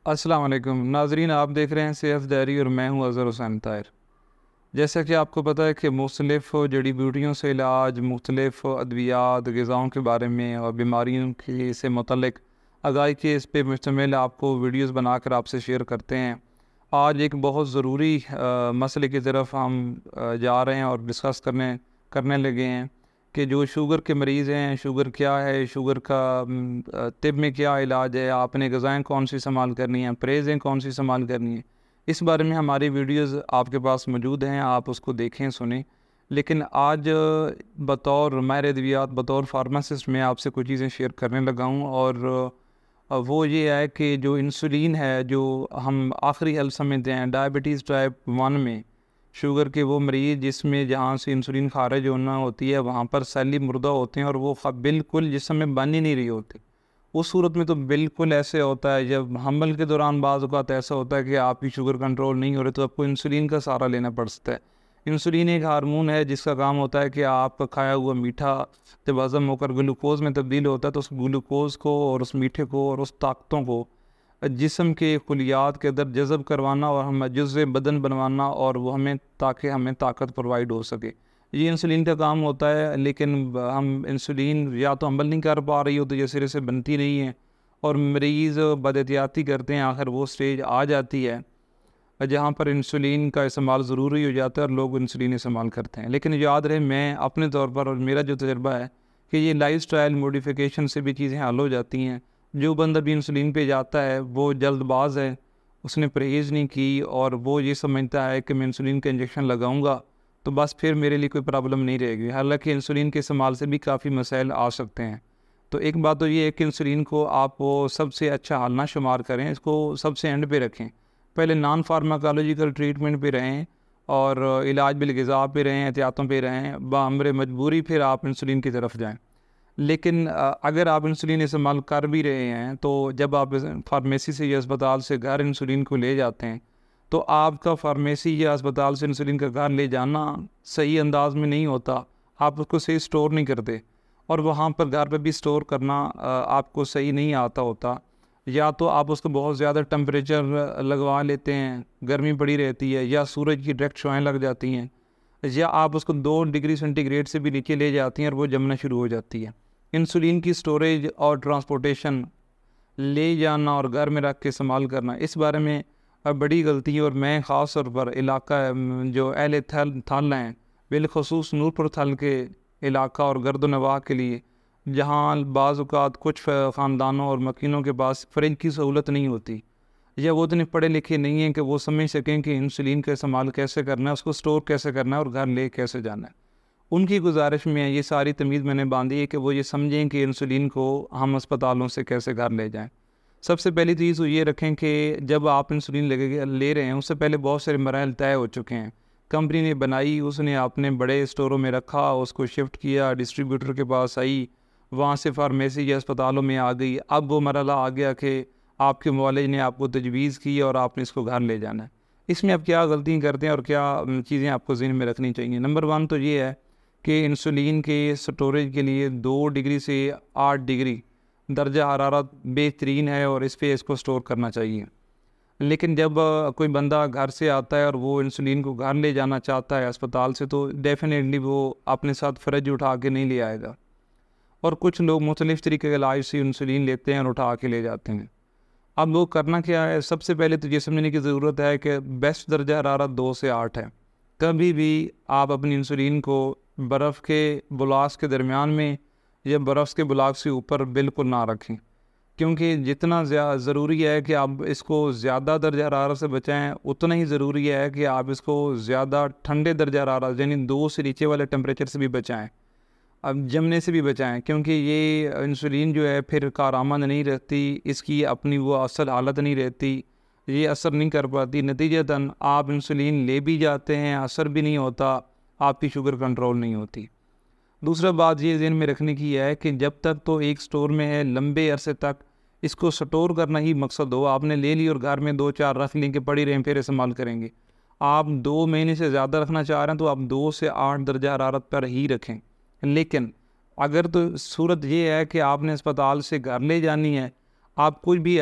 السلام علیکم ناظرین، آپ دیکھ رہے ہیں صحت ڈائری اور میں ہوں اظہر حسین طاہر۔ جیسا کہ آپ کو پتہ ہے کہ مختلف جڑی بوٹیوں سے علاج، مختلف ادویات، غذاؤں کے بارے میں اور بیماریوں کی سے متعلق آگاہی کے اس پہ مشتمل آپ کو ویڈیوز بنا کر آپ سے شیئر کرتے ہیں۔ آج ایک بہت ضروری مسئلے کی طرف ہم جا رہے ہیں اور ڈسکس کرنے لگے ہیں کہ جو شوگر کے مریض ہیں، شوگر کیا ہے، شوگر کا طب میں کیا علاج ہے، آپ نے غذائیں کون سی استعمال کرنی ہیں، پرہیزیں کون سی استعمال کرنی ہیں۔ اس بارے میں ہماری ویڈیوز آپ کے پاس موجود ہیں، آپ اس کو دیکھیں، سنیں۔ لیکن آج بطور ماہر ادویات، بطور فارماسسٹ میں آپ سے کچھ چیزیں شیئر کرنے لگا ہوں، اور وہ یہ ہے کہ جو انسولین ہے، جو ہم آخری حل سمجھتے ہیں ڈائبٹیز ٹائپ 1 میں، شوگر کے وہ مریض جس میں جہاں سے انسولین خارج ہونا ہوتی ہے وہاں پر سیلی مردہ ہوتے ہیں اور وہ بالکل جسم میں بن ہی نہیں رہی ہوتی۔ اس صورت میں تو بالکل ایسے ہوتا ہے، جب حمل کے دوران بعض اوقات ایسا ہوتا ہے کہ آپ کی شوگر کنٹرول نہیں ہو رہی تو آپ کو انسولین کا سہارا لینا پڑ سکتا ہے۔ انسولین ایک ہارمون ہے جس کا کام ہوتا ہے کہ آپ کا کھایا ہوا میٹھا جب ہضم ہو کر گلوکوز میں تبدیل ہوتا ہے تو اس گلوکوز کو اور اس میٹھے کو اور اس طاقتوں کو جسم کے خلیات کے اندر جذب کروانا اور ہم جزو بدن بنوانا، اور وہ تاکہ ہمیں طاقت پرووائڈ ہو سکے۔ یہ انسولین کا کام ہوتا ہے، لیکن ہم انسولین یا تو عمل نہیں کر پا رہی ہو تو یہ سرے سے بنتی نہیں ہے، اور مریض بد احتیاطی کرتے ہیں، آخر وہ سٹیج آ جاتی ہے جہاں پر انسولین کا استعمال ضروری ہو جاتا ہے اور لوگ انسولین استعمال کرتے ہیں۔ لیکن یاد رہے، میں اپنے طور پر اور میرا جو تجربہ ہے کہ یہ لائف سٹائل موڈیفیکیشن سے بھی چیزیں حل ہو جاتی ہیں۔ جو بندہ بھی انسولین پہ جاتا ہے وہ جلد باز ہے، اس نے پرہیز نہیں کی اور وہ یہ سمجھتا ہے کہ میں انسولین کا انجیکشن لگاؤں گا تو بس پھر میرے لیے کوئی پرابلم نہیں رہے گی، حالانکہ انسولین کے استعمال سے بھی کافی مسائل آ سکتے ہیں۔ تو ایک بات تو یہ ہے کہ انسولین کو آپ وہ سب سے اچھا حل نہ شمار کریں، اس کو سب سے اینڈ پہ رکھیں، پہلے نان فارماکالوجیکل ٹریٹمنٹ پہ رہیں اور علاج بالغذا پہ رہیں، احتیاطوں پہ رہیں، بامر مجبوری پھر آپ انسولین کی طرف جائیں۔ لیکن اگر آپ انسولین استعمال کر بھی رہے ہیں تو جب آپ فارمیسی سے یا اسپتال سے گھر انسولین کو لے جاتے ہیں تو آپ کا فارمیسی یا اسپتال سے انسولین کا گھر لے جانا صحیح انداز میں نہیں ہوتا، آپ اس کو صحیح سٹور نہیں کرتے، اور وہاں پر گھر پہ بھی سٹور کرنا آپ کو صحیح نہیں آتا ہوتا، یا تو آپ اس کو بہت زیادہ ٹمپریچر لگوا لیتے ہیں، گرمی پڑی رہتی ہے، یا سورج کی ڈائریکٹ شعائیں لگ جاتی ہیں، یا آپ اس کو 2 ڈگری سینٹی گریڈ سے بھی نیچے لے جاتی ہیں اور وہ جمنا شروع ہو جاتی ہے۔ انسولین کی سٹوریج اور ٹرانسپورٹیشن، لے جانا اور گھر میں رکھ کے استعمال کرنا، اس بارے میں بڑی غلطی ہے، اور میں خاص طور پر علاقہ جو اہل تھل ہیں، بالخصوص نورپور تھل کے علاقہ اور گرد و نواح کے لیے، جہاں بعض اوقات کچھ خاندانوں اور مکینوں کے پاس فریج کی سہولت نہیں ہوتی، یا وہ اتنے پڑھے لکھے نہیں ہیں کہ وہ سمجھ سکیں کہ انسولین کا استعمال کیسے کرنا ہے، اس کو سٹور کیسے کرنا ہے اور گھر لے کیسے جانا ہے۔ ان کی گزارش میں یہ ساری تمیز میں نے باندھی ہے کہ وہ یہ سمجھیں کہ انسولین کو ہم اسپتالوں سے کیسے گھر لے جائیں۔ سب سے پہلی چیز وہ یہ رکھیں کہ جب آپ انسولین لے رہے ہیں اس سے پہلے بہت سارے مراحل طے ہو چکے ہیں، کمپنی نے بنائی، اس نے اپنے بڑے اسٹوروں میں رکھا، اس کو شفٹ کیا، ڈسٹریبیوٹر کے پاس آئی، وہاں سے فارمیسی یا اسپتالوں میں آ گئی، اب وہ مرحلہ آ گیا کہ آپ کے معالج نے آپ کو تجویز کی اور آپ نے اس کو گھر لے جانا ہے۔ اس میں آپ کیا غلطیاں کرتے ہیں اور کیا چیزیں آپ کو ذہن میں رکھنی چاہیے؟ نمبر 1 تو یہ ہے کہ انسولین کے سٹوریج کے لیے 2 ڈگری سے 8 ڈگری درجہ حرارت بہترین ہے اور اس پہ اس کو سٹور کرنا چاہیے۔ لیکن جب کوئی بندہ گھر سے آتا ہے اور وہ انسولین کو گھر لے جانا چاہتا ہے اسپتال سے تو ڈیفینیٹلی وہ اپنے ساتھ فریج اٹھا کے نہیں لے آئے گا، اور کچھ لوگ مختلف طریقے کے علاج سے انسولین لیتے ہیں اور اٹھا کے لے جاتے ہیں۔ اب وہ کرنا کیا ہے؟ سب سے پہلے تو یہ سمجھنے کی ضرورت ہے کہ بیسٹ درجہ حرارت 2 سے 8 ہے۔ کبھی بھی آپ اپنی انسولین کو برف کے بلاکس کے درمیان میں یا برف کے بلاک سے اوپر بالکل نہ رکھیں، کیونکہ جتنا ضروری ہے کہ آپ اس کو زیادہ درجہ حرارت سے بچائیں، اتنا ہی ضروری ہے کہ آپ اس کو زیادہ ٹھنڈے درجہ حرارت یعنی 2 سے نیچے والے ٹمپریچر سے بھی بچائیں، اب جمنے سے بھی بچائیں، کیونکہ یہ انسولین جو ہے پھر کارآمد نہیں رہتی، اس کی اپنی وہ اصل حالت نہیں رہتی، یہ اثر نہیں کر پاتی، نتیجتاً آپ انسولین لے بھی جاتے ہیں، اثر بھی نہیں ہوتا، آپ کی شوگر کنٹرول نہیں ہوتی۔ دوسرا بات یہ ذہن میں رکھنے کی ہے کہ جب تک تو ایک سٹور میں ہے، لمبے عرصے تک اس کو سٹور کرنا ہی مقصد ہو، آپ نے لے لی اور گھر میں 2-4 رکھ لیں کہ پڑی رہیں پھر استعمال کریں گے۔ آپ 2 مہینے سے زیادہ رکھنا چاہ رہے ہیں تو آپ 2 سے 8 درجہ حرارت پر ہی رکھیں۔ لیکن اگر تو صورت یہ ہے کہ آپ نے اسپتال سے گھر لے جانی ہے، آپ کوئی بھی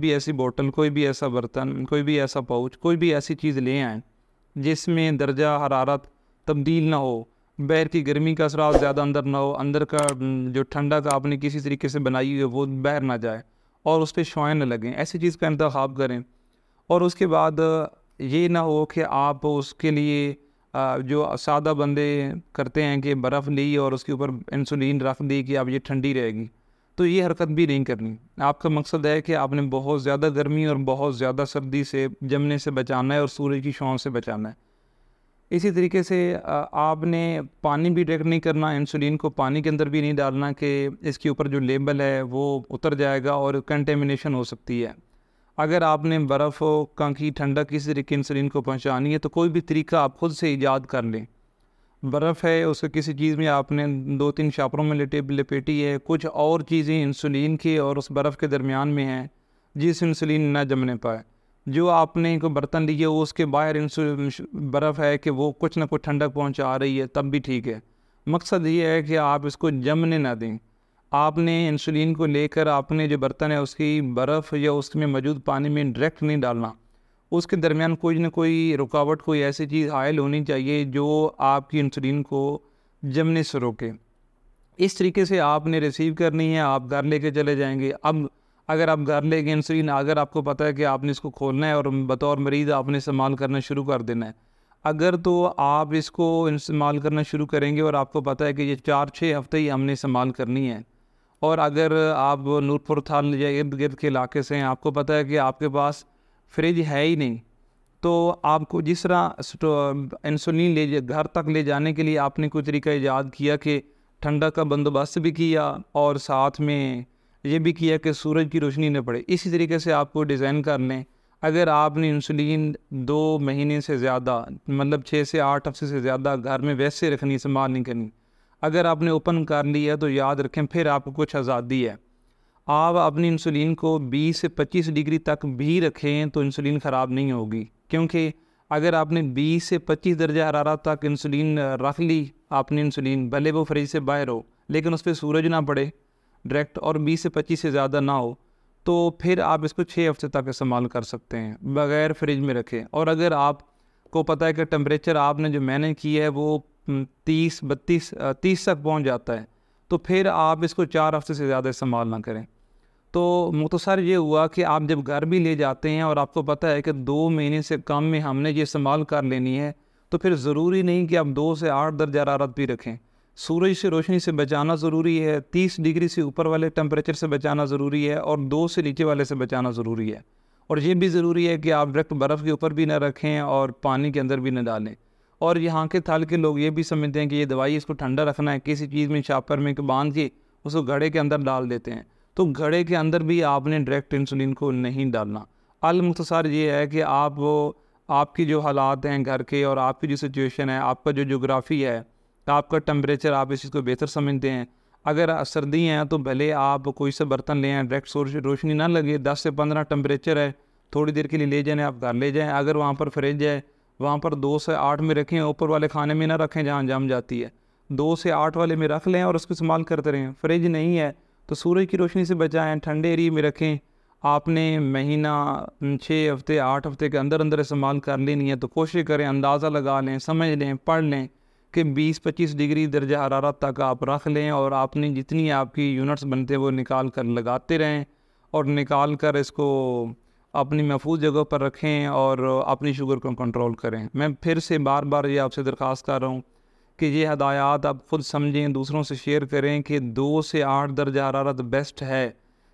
ایسی بوتل، کوئی بھی ایسا برتن، کوئی بھی ایسا پاؤچ، کوئی بھی ایسی چیز لے آئیں جس میں درجہ حرارت تبدیل نہ ہو، باہر کی گرمی کا اثرات زیادہ اندر نہ ہو، اندر کا جو ٹھنڈک آپ نے کسی طریقے سے بنائی ہوئی ہے وہ باہر نہ جائے اور اس پہ شوائیں نہ لگیں، ایسی چیز کا انتخاب کریں۔ اور اس کے بعد یہ نہ ہو کہ آپ اس کے لیے جو سادہ بندے کرتے ہیں کہ برف لی اور اس کے اوپر انسولین رکھ دی کہ اب یہ ٹھنڈی رہے گی، تو یہ حرکت بھی نہیں کرنی۔ آپ کا مقصد ہے کہ آپ نے بہت زیادہ گرمی اور بہت زیادہ سردی سے جمنے سے بچانا ہے اور سورج کی چھاؤں سے بچانا ہے۔ اسی طریقے سے آپ نے پانی بھی ڈائریکٹ نہیں کرنا، انسولین کو پانی کے اندر بھی نہیں ڈالنا کہ اس کے اوپر جو لیبل ہے وہ اتر جائے گا اور کنٹیمنیشن ہو سکتی ہے۔ اگر آپ نے برف کی ٹھنڈک کسی طریقے انسولین کو پہنچانی ہے تو کوئی بھی طریقہ آپ خود سے ایجاد کر لیں۔ برف ہے، اس کو کسی چیز میں آپ نے 2-3 شاپروں میں لپیٹی ہے، کچھ اور چیزیں انسولین کی اور اس برف کے درمیان میں ہیں جس انسولین نہ جمنے پائے۔ جو آپ نے کوئی برتن لیے وہ اس کے باہر برف ہے کہ وہ کچھ نہ کچھ ٹھنڈک پہنچا رہی ہے، تب بھی ٹھیک ہے۔ مقصد یہ ہے کہ آپ اس کو جمنے نہ دیں۔ آپ نے انسولین کو لے کر آپ نے جو برتن ہے اس کی برف یا اس میں موجود پانی میں ڈائریکٹ نہیں ڈالنا، اس کے درمیان کوئی نہ کوئی رکاوٹ، کوئی ایسی چیز حائل ہونی چاہیے جو آپ کی انسولین کو جمنے سے روکے۔ اس طریقے سے آپ نے ریسیو کرنی ہے، آپ گھر لے کے چلے جائیں گے۔ اب اگر آپ گھر لے کے انسولین، اگر آپ کو پتہ ہے کہ آپ نے اس کو کھولنا ہے اور بطور مریض آپ نے استعمال کرنا شروع کر دینا ہے، اگر تو آپ اس کو استعمال کرنا شروع کریں گے اور آپ کو پتہ ہے کہ یہ 4-6 ہفتے ہی ہم نے استعمال کرنی ہے، اور اگر آپ نورپور تھال یا ارد گرد کے علاقے سے ہیں، آپ کو پتہ ہے کہ آپ کے پاس فریج ہے ہی نہیں، تو آپ کو جس طرح انسولین گھر تک لے جانے کے لیے آپ نے کوئی طریقہ ایجاد کیا کہ ٹھنڈا کا بندوبست بھی کیا اور ساتھ میں یہ بھی کیا کہ سورج کی روشنی نہ پڑے، اسی طریقے سے آپ کو ڈیزائن کر لیں۔ اگر آپ نے انسولین 2 مہینے سے زیادہ، مطلب 6 سے 8 ہفتے سے زیادہ گھر میں ویسے رکھنی، استعمال نہیں کرنی، اگر آپ نے اوپن کر لی ہے تو یاد رکھیں پھر آپ کو کچھ آزادی ہے۔ آپ اپنی انسولین کو 20 سے 25 ڈگری تک بھی رکھیں تو انسولین خراب نہیں ہوگی، کیونکہ اگر آپ نے 20 سے 25 درجہ حرارت تک انسولین رکھ لی، آپ نے انسولین بھلے وہ فریج سے باہر ہو لیکن اس پہ سورج نہ پڑے ڈائریکٹ اور 20 سے 25 سے زیادہ نہ ہو، تو پھر آپ اس کو 6 ہفتے تک استعمال کر سکتے ہیں بغیر فریج میں رکھے۔ اور اگر آپ کو پتہ ہے کہ ٹمپریچر آپ نے جو میں نے کی ہے وہ 30 تک پہنچ جاتا ہے، تو پھر آپ اس کو 4 ہفتے سے زیادہ استعمال نہ کریں۔ تو مختصر یہ ہوا کہ آپ جب گھر بھی لے جاتے ہیں اور آپ کو پتہ ہے کہ 2 مہینے سے کم میں ہم نے یہ استعمال کر لینی ہے، تو پھر ضروری نہیں کہ آپ 2 سے 8 درجہ حرارت بھی رکھیں۔ سورج سے روشنی سے بچانا ضروری ہے، 30 ڈگری سے اوپر والے ٹمپریچر سے بچانا ضروری ہے اور 2 سے نیچے والے سے بچانا ضروری ہے۔ اور یہ بھی ضروری ہے کہ آپ ڈائریکٹ برف کے اوپر بھی نہ رکھیں اور پانی کے اندر بھی نہ ڈالیں۔ اور یہاں کے تھال کے لوگ یہ بھی سمجھتے ہیں کہ یہ دوائی اس کو ٹھنڈا رکھنا ہے، کسی چیز میں شاپر میں باندھ کے اس کو گھڑے کے اندر ڈال دیتے ہیں، تو گھڑے کے اندر بھی آپ نے ڈائریکٹ انسولین کو نہیں ڈالنا۔ المختصر یہ ہے کہ آپ کی جو حالات ہیں گھر کے اور آپ کی جو سچویشن ہے، آپ کا جو جغرافی ہے، آپ کا ٹمپریچر، آپ اس چیز کو بہتر سمجھتے ہیں۔ اگر سردی ہیں تو بھلے آپ کوئی سے برتن لیں، ڈائریکٹ روشنی نہ لگے، 10 سے 15 ٹمپریچر ہے، تھوڑی دیر کے لیے لے جائیں، آپ گھر لے جائیں۔ اگر وہاں پر فریج ہے وہاں پر 2 سے 8 میں رکھیں، اوپر والے خانے میں نہ رکھیں جہاں جم جاتی ہے، 2 سے 8 والے میں رکھ لیں اور اس کو استعمال کرتے رہیں۔ فریج نہیں ہے تو سورج کی روشنی سے بچائیں، ٹھنڈے ایریے میں رکھیں۔ آپ نے مہینہ 6 ہفتے 8 ہفتے کے اندر استعمال کر لینی ہے، تو کوشش کریں، اندازہ لگا لیں، سمجھ لیں، پڑھ لیں کہ 20-25 ڈگری درجہ حرارت تک آپ رکھ لیں اور آپ نے جتنی آپ کی یونٹس بنتے وہ نکال کر لگاتے رہیں اور نکال کر اس کو اپنی محفوظ جگہ پر رکھیں اور اپنی شوگر کو کنٹرول کریں۔ میں پھر سے بار بار یہ آپ سے درخواست کر رہا ہوں کہ یہ ہدایات آپ خود سمجھیں، دوسروں سے شیئر کریں کہ 2 سے 8 درجہ حرارت بیسٹ ہے،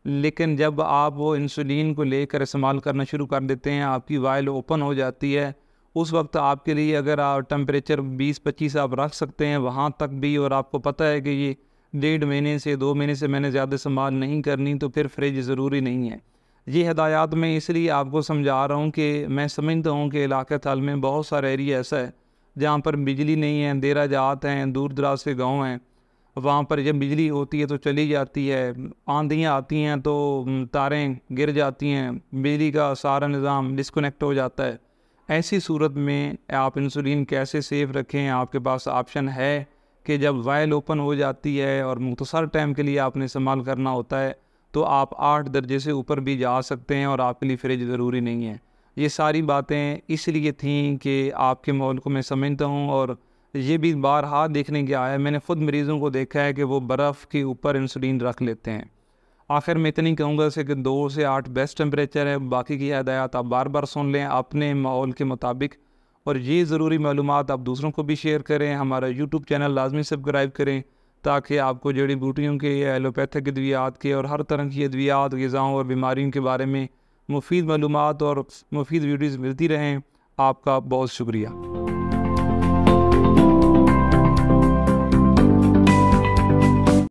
لیکن جب آپ وہ انسولین کو لے کر استعمال کرنا شروع کر دیتے ہیں، آپ کی وائل اوپن ہو جاتی ہے، اس وقت آپ کے لیے اگر آپ ٹمپریچر 20-25 آپ رکھ سکتے ہیں وہاں تک بھی، اور آپ کو پتہ ہے کہ یہ 1.5 مہینے سے 2 مہینے سے میں نے زیادہ استعمال نہیں کرنی، تو پھر فریج ضروری نہیں ہے۔ یہ ہدایات میں اس لیے آپ کو سمجھا رہا ہوں کہ میں سمجھتا ہوں کہ علاقہ تھال میں بہت سارا ایریا ایسا ہے جہاں پر بجلی نہیں ہے، دیرہ جات ہیں، دور دراز کے گاؤں ہیں، وہاں پر جب بجلی ہوتی ہے تو چلی جاتی ہے، آندھیاں آتی ہیں تو تاریں گر جاتی ہیں، بجلی کا سارا نظام ڈسکنیکٹ ہو جاتا ہے۔ ایسی صورت میں آپ انسولین کیسے سیف رکھیں؟ آپ کے پاس آپشن ہے کہ جب وائل اوپن ہو جاتی ہے اور مختصر ٹائم کے لیے آپ نے استعمال کرنا ہوتا ہے تو آپ 8 درجے سے اوپر بھی جا سکتے ہیں اور آپ کے لیے فریج ضروری نہیں ہے۔ یہ ساری باتیں اس لیے تھیں کہ آپ کے ماحول کو میں سمجھتا ہوں، اور یہ بھی بارہا دیکھنے کے آیا ہے، میں نے خود مریضوں کو دیکھا ہے کہ وہ برف کے اوپر انسولین رکھ لیتے ہیں۔ آخر میں اتنی کہوں گا کہ 2 سے 8 بیسٹ ٹمپریچر ہے، باقی کی ہدایات آپ بار بار سن لیں اپنے ماحول کے مطابق، اور یہ ضروری معلومات آپ دوسروں کو بھی شیئر کریں۔ ہمارا یوٹیوب چینل لازمی سبسکرائب کریں تاکہ آپ کو جڑی بوٹیوں کے یا ایلوپیتھک ادویات کے اور ہر طرح کی ادویات، غذاؤں اور بیماریوں کے بارے میں مفید معلومات اور مفید ویڈیوز ملتی رہیں۔ آپ کا بہت شکریہ۔